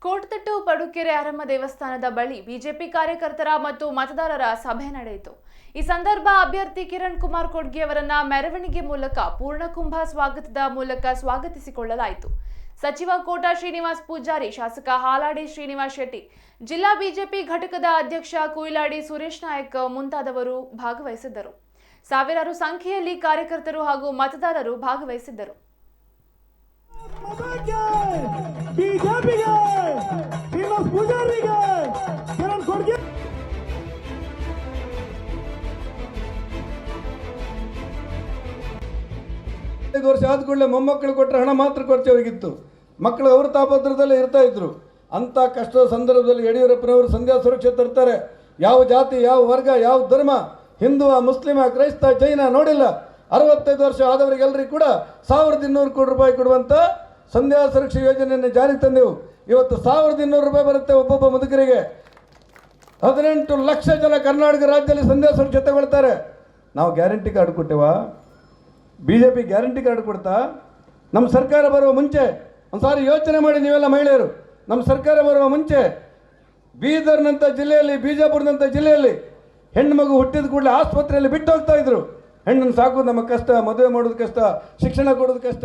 ಕೋಟತಟ್ಟು ಪಡುಕೆರೆ ಅರಮ್ಮ ದೇವಸ್ಥಾನದ ಬಳಿ ಬಿಜೆಪಿ ಕಾರ್ಯಕರ್ತರ ಮತ್ತು ಮತದಾರರ ಸಭೆ ನಡೆಯಿತು. ಈ ಸಂದರ್ಭ ಅಭ್ಯರ್ಥಿ ಕಿರಣ್ ಕುಮಾರ್ ಕೊಡ್ಗಿ ಅವರನ್ನ ಮೆರವಣಿಗೆ ಮೂಲಕ ಪೂರ್ಣಕುಂಭ ಸ್ವಾಗತದ ಮೂಲಕ ಸ್ವಾಗತಿಸಿಕೊಳ್ಳಲಾಯಿತು. ಸಚಿವ ಕೋಟಾ ಶ್ರೀನಿವಾಸ್ ಪೂಜಾರಿ, ಶಾಸಕ ಹಾಲಾಡಿ ಶ್ರೀನಿವಾಸ್ ಶೆಟ್ಟಿ, ಜಿಲ್ಲಾ ಬಿಜೆಪಿ ಘಟಕದ ಅಧ್ಯಕ್ಷ ಕುಯಿಲಾಡಿ ಸುರೇಶ್ ನಾಯಕ್ ಮುಂತಾದವರು ಭಾಗವಹಿಸಿದ್ದರು. ಸಾವಿರಾರು ಸಂಖ್ಯೆಯಲ್ಲಿ ಕಾರ್ಯಕರ್ತರು ಹಾಗೂ ಮತದಾರರು ಭಾಗವಹಿಸಿದ್ದರು. ವರ್ಷ ಆದ ಕೂಡಲೇ ಮೊಮ್ಮಕ್ಕಳು ಕೊಟ್ಟರೆ ಹಣ ಮಾತ್ರ ಖರ್ಚು ಅವರಿಗಿತ್ತು. ಮಕ್ಕಳು ಅವ್ರ ತಾಪತ್ರದಲ್ಲೇ ಇರ್ತಾ ಇದ್ರು. ಅಂಥ ಕಷ್ಟದ ಸಂದರ್ಭದಲ್ಲಿ ಯಡಿಯೂರಪ್ಪನವರು ಸಂಧ್ಯಾ ಸುರಕ್ಷೆ ತರ್ತಾರೆ. ಯಾವ ಜಾತಿ, ಯಾವ ವರ್ಗ, ಯಾವ ಧರ್ಮ, ಹಿಂದೂ, ಮುಸ್ಲಿಮ, ಕ್ರೈಸ್ತ, ಜೈನ ನೋಡಿಲ್ಲ. 65 ವರ್ಷ ಆದವರಿಗೆಲ್ಲರಿಗೂ ಕೂಡ 1200 ಕೋಟಿ ರೂಪಾಯಿ ಕೊಡುವಂಥ ಸಂಧ್ಯಾ ಸುರಕ್ಷೆ ಯೋಜನೆಯನ್ನು ಜಾರಿಗೆ ತಂದೆವು. ಇವತ್ತು 1200 ರೂಪಾಯಿ ಬರುತ್ತೆ ಒಬ್ಬೊಬ್ಬ ಮುದುಕರಿಗೆ. 18 ಲಕ್ಷ ಜನ ಕರ್ನಾಟಕ ರಾಜ್ಯದಲ್ಲಿ ಸಂಧ್ಯಾ ಸುರಕ್ಷೆ ತಗೊಳ್ತಾರೆ. ನಾವು ಗ್ಯಾರಂಟಿ ಕಾರ್ಡ್ ಕೊಟ್ಟೆವಾ? BJP ಗ್ಯಾರಂಟಿ ಕಾರ್ಡ್ ಕೊಡ್ತಾ? ನಮ್ಮ ಸರ್ಕಾರ ಬರುವ ಮುಂಚೆ ಒಂದು ಸಾರಿ ಯೋಚನೆ ಮಾಡಿ ನೀವೆಲ್ಲ ಮಹಿಳೆಯರು. ನಮ್ಮ ಸರ್ಕಾರ ಬರುವ ಮುಂಚೆ ಬೀದರ್ನಂಥ ಜಿಲ್ಲೆಯಲ್ಲಿ, ಬಿಜಾಪುರದಂಥ ಜಿಲ್ಲೆಯಲ್ಲಿ ಹೆಣ್ಣು ಮಗು ಹುಟ್ಟಿದ ಕೂಡಲೇ ಆಸ್ಪತ್ರೆಯಲ್ಲಿ ಬಿಟ್ಟು ಹೋಗ್ತಾ ಇದ್ರು. ಹೆಣ್ಣನ್ನು ಸಾಕೋದು ನಮ್ಮ ಕಷ್ಟ, ಮದುವೆ ಮಾಡೋದು ಕಷ್ಟ, ಶಿಕ್ಷಣ ಕೊಡೋದು ಕಷ್ಟ.